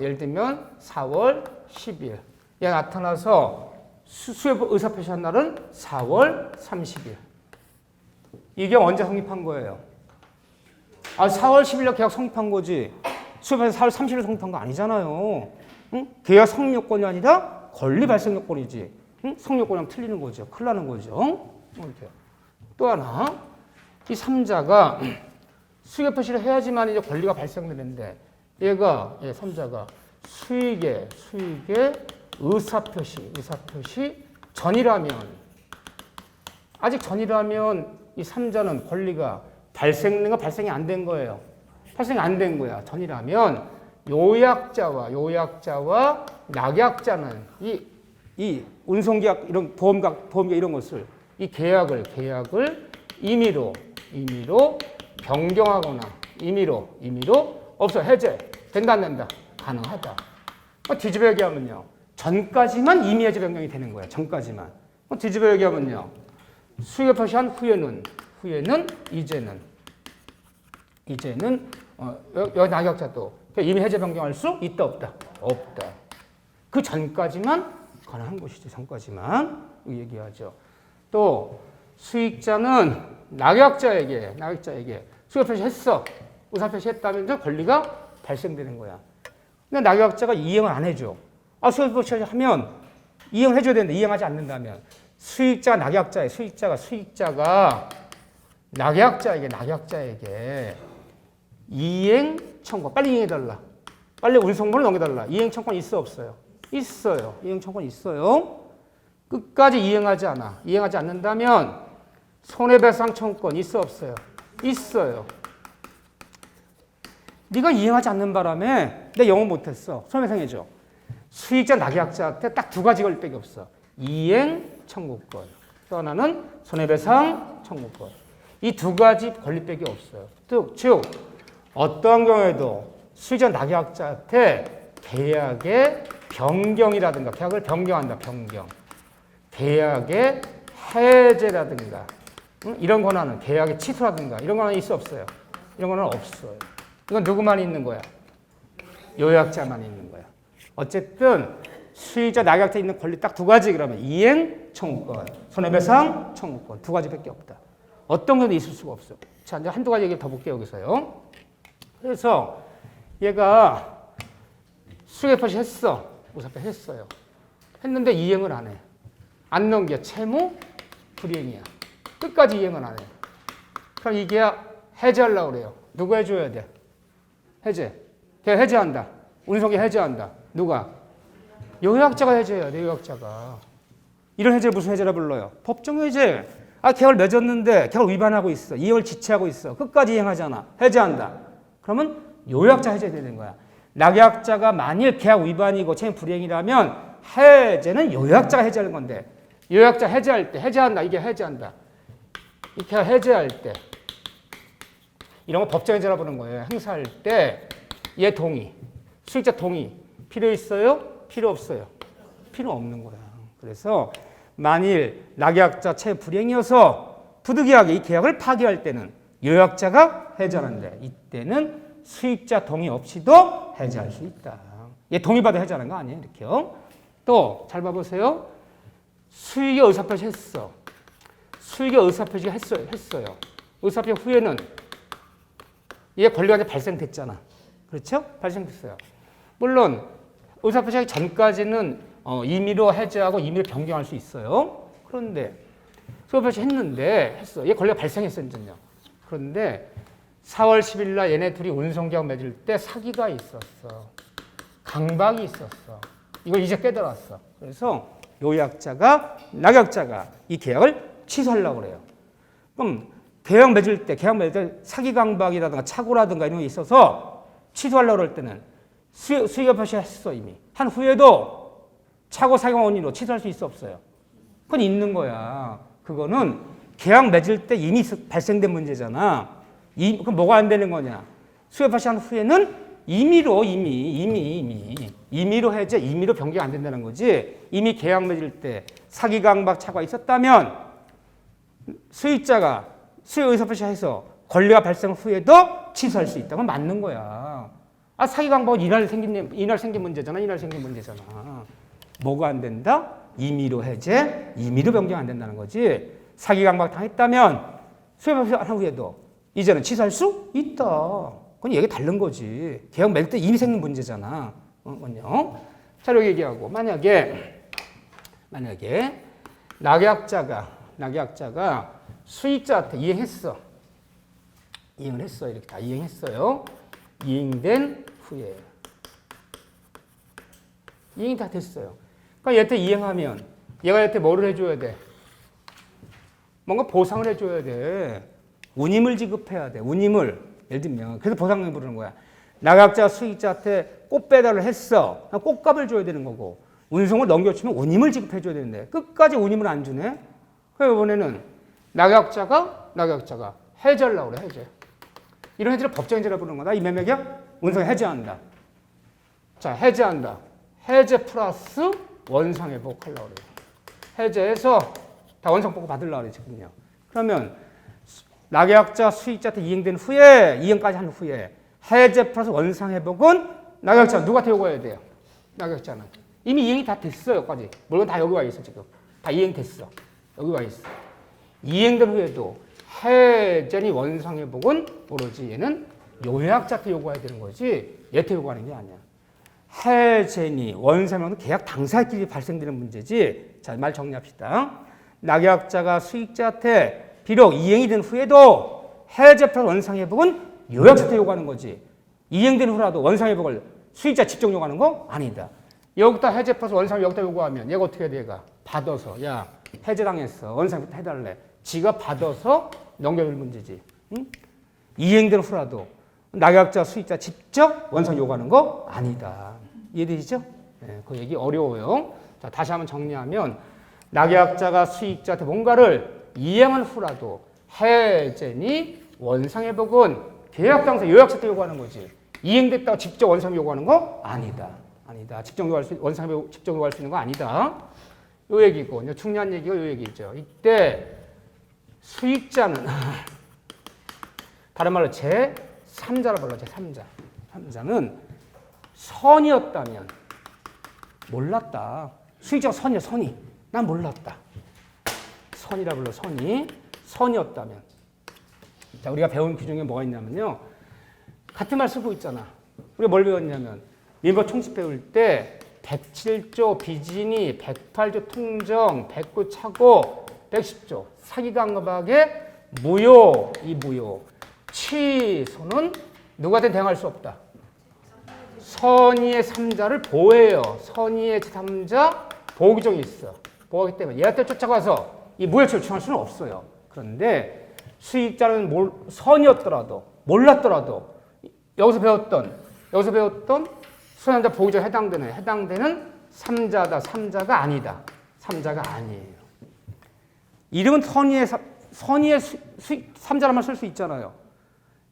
예를 들면 4월 10일. 얘 나타나서 수요 의사표시한 날은 4월 30일. 이게 언제 성립한 거예요? 4월 10일에 계약 성립한 거지. 수요표시 4월 30일에 성립한 거 아니잖아요. 응? 계약 성립 요건이 아니라 권리 발생 요건이지. 응? 성립 요건이랑 틀리는 거죠. 큰일 나는 거죠. 이렇게. 또 하나, 이 3자가 수익 표시를 해야지만 이제 권리가 발생되는데 얘가 3자가 수익의 의사표시 전이라면 아직 전이라면 이 3자는 권리가 발생된가 발생이 안 된 거예요. 발생이 안 된 거야. 전이라면 요약자와 낙약자는 이 운송계약 이런 보험계약 이런 것을 이 계약을 임의로 변경하거나 임의로 없어 해제 된다 안 된다 가능하다. 뒤집어 얘기하면요 전까지만 임의 해제 변경이 되는 거야. 전까지만. 뒤집어 얘기하면요 수익 표시한 후에는 이제는 여기 낙약자도 임의 해제 변경할 수 있다 없다. 그 전까지만 가능한 것이죠. 전까지만 얘기하죠. 또 수익자는 낙약자에게 수익 표시했어. 의사 표시했다면 권리가 발생되는 거야. 근데 낙약자가 이행을 안 해줘. 수익 표시하면 이행을 해줘야 되는데 이행하지 않는다면 수익자가 낙약자에게 이행 청구 빨리 이행해달라. 빨리 운송물을 넘겨달라. 이행 청구는 있어 없어요? 있어요. 이행 청구는 있어요. 끝까지 이행하지 않는다면 손해배상 청구권 있어 없어요? 있어요. 네가 이행하지 않는 바람에 내 영업 못했어. 손해배상해줘. 수익자 낙약자한테 딱 두 가지 권리밖에 없어. 이행 청구권. 또 하나는 손해배상 청구권. 이 두 가지 권리밖에 없어요. 즉 어떠한 경우에도 수익자 낙약자한테 계약의 변경이라든가 계약을 변경한다. 계약의 해제라든가 응? 이런 권한은 계약의 취소라든가 이런 권한이 있어 없어요? 이런 권한은 없어요. 이건 누구만 있는 거야? 요약자만 있는 거야. 어쨌든 수의자 낙약자 있는 권리 딱 두 가지 그러면 이행 청구권, 손해배상 청구권 두 가지밖에 없다. 어떤 경우도 있을 수가 없어. 자, 이제 한두 가지 얘기 더 볼게요 여기서요. 그래서 얘가 수익표시 했어, 의사표 했어요. 했는데 이행을 안 해. 안 넘겨. 채무 불이행이야. 끝까지 이행을 안 해. 그럼 이 계약 해지하려고 그래요. 누가 해줘야 돼? 해제. 계약 해제한다. 운송계 해제한다. 누가? 요약자가 해제해야 돼. 요약자가. 이런 해제를 무슨 해제라 불러요? 법정 해제. 아, 계약을 맺었는데 계약을 위반하고 있어. 이행을 지체하고 있어. 끝까지 이행하잖아. 해제한다. 그러면 요약자 해제되는 거야. 낙약자가 만일 계약 위반이고 채무 불이행이라면 해제는 요약자가 해제하는 건데 요약자 해제할 때 해제한다. 이게 해제한다. 이 계약 해제할 때 이런 거 법정 해제라 부르는 거예요. 행사할 때 얘 동의, 수익자 동의 필요 있어요? 필요 없어요? 필요 없는 거야. 그래서 만일 낙약자 채무 불이행이어서 부득이하게 이 계약을 파기할 때는 요약자가 해제하는데 이때는 수익자 동의 없이도 해제할 수 있다. 얘 동의받아 해제하는 거 아니에요? 이렇게요. 또 잘 봐보세요. 수익의 의사표시 했어. 수익의 의사표시가 했어요. 의사표시 후에는 얘 권리가 이제 발생됐잖아. 그렇죠? 발생됐어요. 물론 의사표시하기 전까지는 임의로 해제하고 임의로 변경할 수 있어요. 그런데 의사표시 했는데 했어. 얘 권리가 발생했어요. 이제요. 그런데 4월 10일 날 얘네 둘이 운송계약 맺을 때 사기가 있었어. 강박이 있었어. 이걸 이제 깨달았어. 그래서 요약자가, 낙약자가 이 계약을 취소하려고 그래요. 그럼 계약 맺을 때 사기 강박이라든가 착오라든가 이런 게 있어서 취소하려고 그럴 때는 수익을 표시했어 이미. 한 후에도 착오 사용 원인으로 취소할 수 있어 없어요? 그건 있는 거야. 그거는 계약 맺을 때 이미 발생된 문제잖아. 그럼 뭐가 안 되는 거냐? 수익 표시한 후에는 임의로 해제, 임의로 변경 안 된다는 거지. 이미 계약 맺을 때 사기 강박 착오가 있었다면 수익자가 수익 의사 표시해서 권리가 발생 후에도 취소할 수 있다면 맞는 거야. 아, 사기 강박은 이날 생긴 문제잖아. 뭐가 안 된다? 임의로 해제, 임의로 변경 안 된다는 거지. 사기 강박 당했다면 수익 표시한 후에도 이제는 취소할 수 있다. 그건 얘기 다른 거지. 계약 맺을 때 이미 생긴 문제잖아. 그건요. 자, 이렇게 얘기하고 만약에 낙약자가 수익자한테 이행했어. 이행을 했어. 이렇게 다 이행했어요. 이행된 후에. 이행이 다 됐어요. 그러니까 얘한테 이행하면 얘가 얘한테 뭐를 해줘야 돼? 뭔가 보상을 해줘야 돼. 운임을 지급해야 돼. 운임을. 예를 들면 그래서 보상금 부르는 거야. 낙약자 수익자한테 꽃 배달을 했어. 꽃값을 줘야 되는 거고 운송을 넘겨주면 운임을 지급해줘야 되는데 끝까지 운임을 안 주네. 그래서 이번에는 낙약자가 해제하려고 그래. 해제. 이런 해제를 법정 해제라고 부르는 거다. 이 매매계약 운송에 해제한다. 자, 해제한다. 해제 플러스 원상회복 하려고 그래요. 해제해서 다 원상복구 받으려고 그래 지금요. 그러면 낙약자 수익자한테 이행된 후에 이행까지 한 후에 해제 플러스 원상회복은 낙약자 누구한테 요구해야 돼요? 낙약자는 이미 이행이 다 됐어요. 여기까지. 물론 다 여기 와 있어 지금. 다 이행됐어. 여기 와 있어. 이행된 후에도 해제니 원상회복은 오로지 얘는 요약자한테 요구해야 되는 거지 얘한테 요구하는 게 아니야. 해제니 원상회복은 계약 당사끼리 발생되는 문제지. 자, 말 정리합시다. 낙약자가 수익자한테 비록 이행이 된 후에도 해제 플러스 원상회복은 요약자한테 요구하는 거지. 이행된 후라도 원상회복을 수익자 직접 요구하는 거 아니다. 여기다 해제 플러스 원상회복 여기다 요구하면 얘가 어떻게 해야 돼? 얘가 받아서 야 해제당했어. 원상회복 해달래. 지가 받아서 넘겨줄 문제지. 응? 이행된 후라도 낙약자 수익자 직접 원상 요구하는 거 아니다. 이해되시죠? 네, 그 얘기 어려워요. 자, 다시 한번 정리하면 낙약자가 수익자한테 뭔가를 이행한 후라도 해제니 원상회복은 계약 당사 요약자 요구하는 거지. 이행됐다고 직접 원상 요구하는 거 아니다. 직접 원상회복 직접 요구할 수 있는 거 아니다. 요 얘기고, 이제 중요한 얘기가 요 얘기죠. 이때 수익자는 다른 말로 제3자라 불러. 제3자. 3자는 선이었다면 몰랐다. 수익자가 선이야. 선이. 난 몰랐다. 선이라 불러. 선이었다면. 자, 우리가 배운 규정에 뭐가 있냐면요. 같은 말 쓰고 있잖아. 우리가 뭘 배웠냐면 민법 총칙 배울 때 107조 비진이, 108조 통정, 109 착오, 110조 사기강박의 무효, 이 무효. 취소는 누구한테 대응할 수 없다. 선의의 3자를 보호해요. 선의의 3자 보호 규정이 있어. 보호하기 때문에 얘한테 쫓아가서 이 무효처를 청할 수는 없어요. 그런데 수익자는 선이었더라도 몰랐더라도 여기서 배웠던 수산자 보호 규정에 해당되는 3자다. 3자가 아니다. 3자가 아니에요. 이름은 선의의 3자란 말 쓸 수 있잖아요.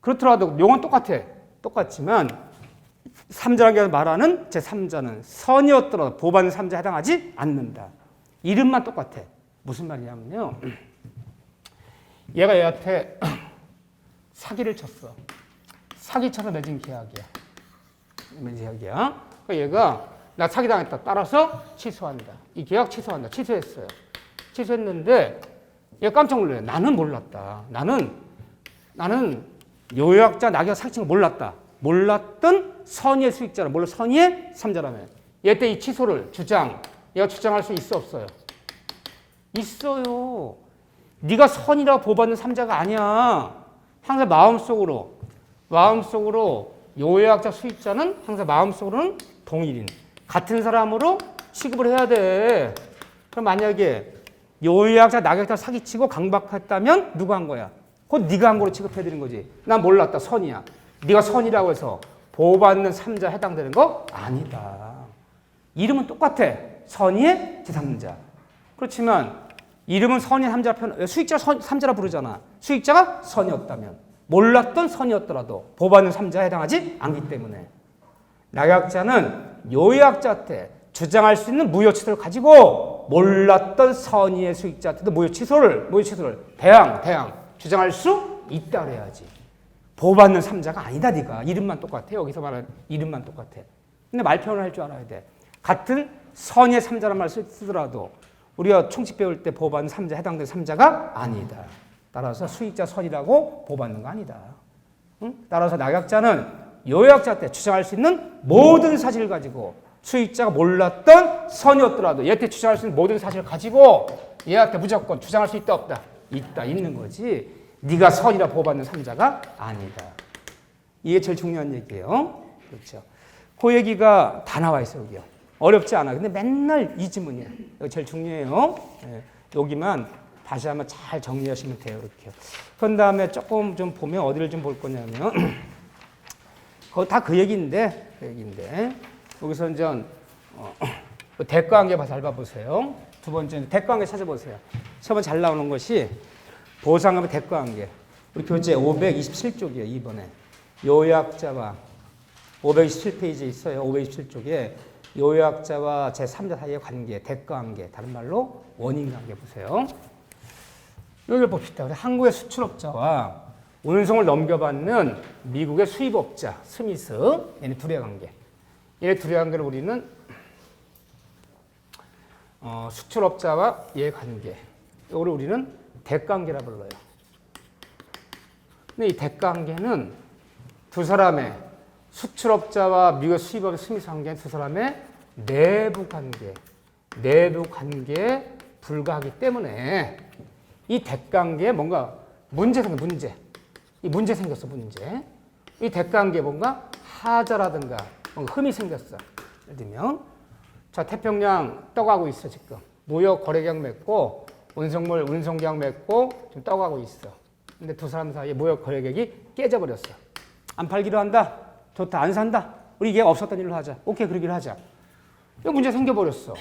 그렇더라도 용어는 똑같지만 3자라는 게 말하는 제3자는 선이었더라도 보호받는 3자에 해당하지 않는다. 이름만 똑같아. 무슨 말이냐면요. 얘가 얘한테 사기를 쳤어. 사기 쳐서 맺은 계약이야. 그러니까 얘가 나 사기당했다. 따라서 취소한다. 이 계약 취소한다. 취소했어요. 취소했는데 얘가 깜짝 놀라요. 나는 몰랐다. 나는 요약자 낙엽 사기친 거 몰랐다. 몰랐던 선의의 수익자라. 물론 선의의 3자라면 얘 때 이 취소를 얘가 주장할 수 있어 없어요? 있어요. 네가 선이라고 보호받는 3자가 아니야. 항상 마음속으로 요약자 수익자는 항상 마음속으로는 동일인 같은 사람으로 취급을 해야 돼. 그럼 만약에 요약자 낙약자 사기치고 강박했다면 누가 한 거야? 그건 네가 한 거로 취급해야 되는 거지. 난 몰랐다. 선이야. 네가 선이라고 해서 보호받는 3자 해당되는 거 아니다. 이름은 똑같아. 선의의 제3자. 그렇지만 이름은 선의의 3자 수익자 3자라 부르잖아. 수익자가 선이었다면 몰랐던 선이었더라도 보호받는 3자에 해당하지 않기 때문에 낙약자는 요약자한테 주장할 수 있는 무효 취소를 가지고 몰랐던 선의의 수익자한테도 무효 취소를 대항 주장할 수 있다 그래야지. 보호받는 3자가 아니다 네가. 이름만 똑같아. 여기서 말하는 이름만 똑같아. 근데 말표현을 할 줄 알아야 돼. 같은 선의의 3자란 말을 쓰더라도 우리가 총칙 배울 때 보호받는 3자 해당되는 3자가 아니다. 따라서 수익자 선이라고 보호받는 거 아니다. 응? 따라서 낙약자는 요약자 때 주장할 수 있는 모든 사실을 가지고 수익자가 몰랐던 선이었더라도 얘한테 주장할 수 있는 모든 사실을 가지고 얘한테 무조건 주장할 수 있다 없다? 있는 거지. 네가 선이라 보호받는 3자가 아니다. 이게 제일 중요한 얘기예요. 그렇죠. 그 얘기가 다 나와 있어요. 여기요. 어렵지 않아. 근데 맨날 이 지문이에요. 이거 제일 중요해요. 네. 여기만 다시 한번 잘 정리하시면 돼요. 이렇게. 그런 다음에 조금 좀 보면 어디를 좀 볼 거냐면 그거 다 그 얘기인데 여기서 이제 대가관계 잘 봐보세요. 두 번째 대가관계 찾아보세요. 처음에 잘 나오는 것이 보상금의 대가관계. 우리 교재 527쪽이에요. 이번에 요약자와 527페이지에 있어요. 527쪽에 요약자와 제3자 사이의 관계, 대가관계, 다른 말로 원인관계 보세요. 여기를 봅시다. 우리 한국의 수출업자와 운송을 넘겨받는 미국의 수입업자, 스미스, 얘네 둘의 관계. 얘네 둘의 관계를 우리는 수출업자와 얘의 관계. 이거를 우리는 대가관계라 불러요. 근데 이 대가관계는 두 사람의 수출업자와 미국 수입업의 스미스 관계는 두 사람의 내부 관계에 불과하기 때문에 이 대가관계에 뭔가 문제. 이 대가관계에 뭔가 하자라든가 뭔가 흠이 생겼어. 예를 들면 자, 태평양 떠가고 있어 지금. 무역 거래계약 맺고 운송계약 맺고 지금 떠가고 있어. 근데 두 사람 사이에 무역 거래계약이 깨져버렸어. 안 팔기로 한다. 좋다. 안 산다. 우리 이게 없었던 일로 하자. 오케이, 그러기로 하자. 이거 문제 생겨버렸어.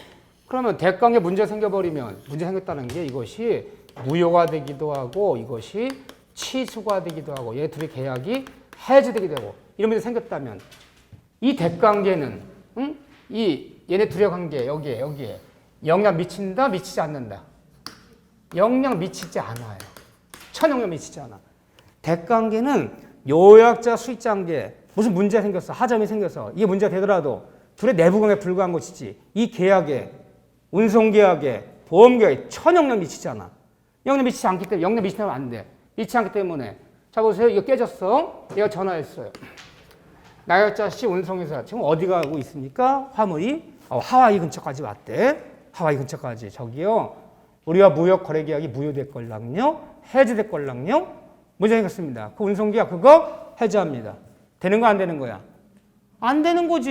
그러면 대가관계 문제 생겨버리면 문제 생겼다는 게 이것이 무효가 되기도 하고 이것이 취소가 되기도 하고 얘 둘의 계약이 해지되기도 하고 이런 문제 생겼다면 이 대가관계는 이 얘네 둘의 관계 여기에 영향 미친다 미치지 않는다. 영향 미치지 않아요. 전혀 영향 미치지 않아. 대관계는 요약자 수익자관계 무슨 문제가 생겼어. 하점이 생겨서 이게 문제가 되더라도 둘의 내부관계에 불과한 것이지 이 계약에 운송계약에 보험계약에 전혀 영향 미치지 않아. 영향 미치지 않기 때문에 영향 미치면 안 돼. 미치지 않기 때문에 자 보세요. 이거 깨졌어. 얘가 전화했어요. 나약자 씨 운송회사 지금 어디 가고 있습니까? 화물이 하와이 근처까지 왔대. 하와이 근처까지. 저기요. 우리와 무역 거래 계약이 무효됐걸랑요. 해지됐걸랑요. 문제 생겼습니다. 그 운송계약 그거 해지합니다. 되는 거 안 되는 거야? 안 되는 거지.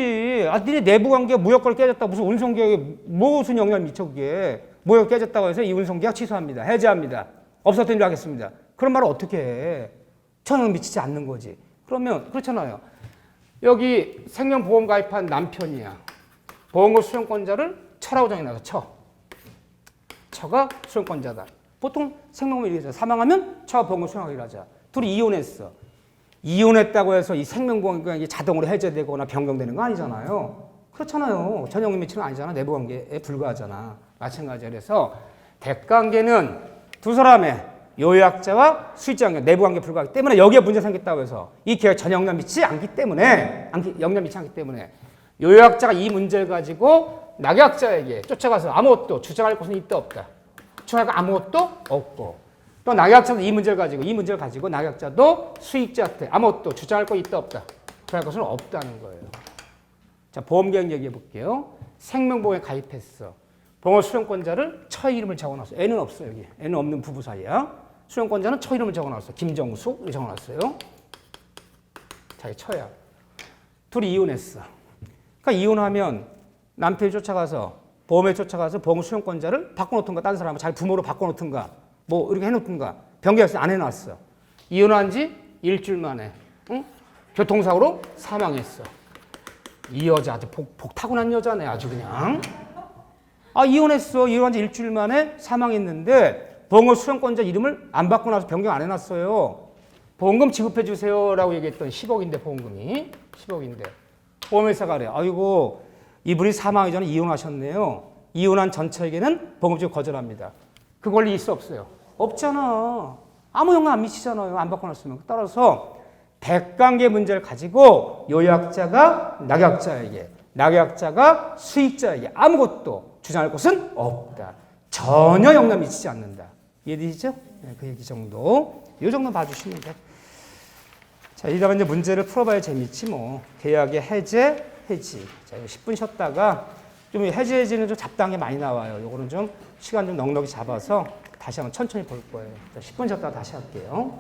니네 내부관계 무역거래 깨졌다. 무슨 운송계약에 무슨 영향을 미쳐 그게. 무역 깨졌다고 해서 이 운송계약 취소합니다. 해지합니다. 없었던 일로 하겠습니다. 그런 말을 어떻게 해? 전혀 미치지 않는 거지. 그러면 그렇잖아요. 여기 생명보험 가입한 남편이야. 보험금 수령권자를 처라고 정해놔서 처가 수령권자다. 보통 생명보험이 이렇게 사망하면 처가 보험금 수령하기로 하자. 둘이 이혼했어. 이혼했다고 해서 이 생명보험이 자동으로 해제되거나 변경되는 거 아니잖아요. 그렇잖아요. 전혀 영향 미치는 거 아니잖아. 내부관계에 불과하잖아. 마찬가지야. 그래서 대관계는 두 사람의 요약자와 수익자관계, 내부관계에 불과하기 때문에 여기에 문제 생겼다고 해서 이 계약에 전혀 영향 미치지 않기 때문에 요약자가 이 문제를 가지고 낙약자에게 쫓아가서 아무것도 주장할 곳은 있다 없다. 주장할 아무것도 없고 또 낙약자도 이 문제를 가지고 낙약자도 수익자한테 아무것도 주장할 거 있다 없다. 주장할 것은 없다는 거예요. 자, 보험계약 얘기해 볼게요. 생명보험에 가입했어. 보험 수령권자를 처 이름을 적어놨어. 애는 없어 여기. 애는 없는 부부 사이야. 수령권자는 처 이름을 적어놨어. 김정숙 이렇게 적어놨어요. 자기 처야. 둘이 이혼했어. 그러니까 이혼하면 남편이 쫓아가서 보험에 쫓아가서 보험 수령권자를 바꿔놓든가 다른 사람을 자기 부모로 바꿔놓든가 뭐 이렇게 해놓든가 변경해서 안 해놨어. 이혼한 지 일주일 만에 교통사고로 사망했어. 이 여자 아주 복 타고난 여자네 아주 그냥. 이혼했어. 이혼한 지 일주일 만에 사망했는데 보험금 수령권자 이름을 안 바꿔놔서 변경 안 해놨어요. 보험금 지급해 주세요라고 얘기했던 10억인데 보험금이 10억인데 보험회사가 그래. 아이고 이분이 사망하기 전에 이혼하셨네요. 이혼한 전처에게는 보험금 지급 거절합니다. 그 권리 있어 없어요? 없잖아. 아무 영향 안 미치잖아요. 안 바꿔놨으면. 따라서 대관계 문제를 가지고 요약자가 낙약자에게 낙약자가 수익자에게 아무것도 주장할 것은 없다. 전혀 영향 미치지 않는다. 이해되시죠? 네, 그 얘기 정도. 이 정도 봐주시면 돼. 자, 이다음에 이제 문제를 풀어봐야 재밌지 뭐. 계약의 해제, 해지. 자, 10분 쉬었다가 좀 해지는 좀 잡다한 게 많이 나와요. 요거는 좀 시간 좀 넉넉히 잡아서 다시 한번 천천히 볼 거예요. 자, 10분 쉬었다가 다시 할게요.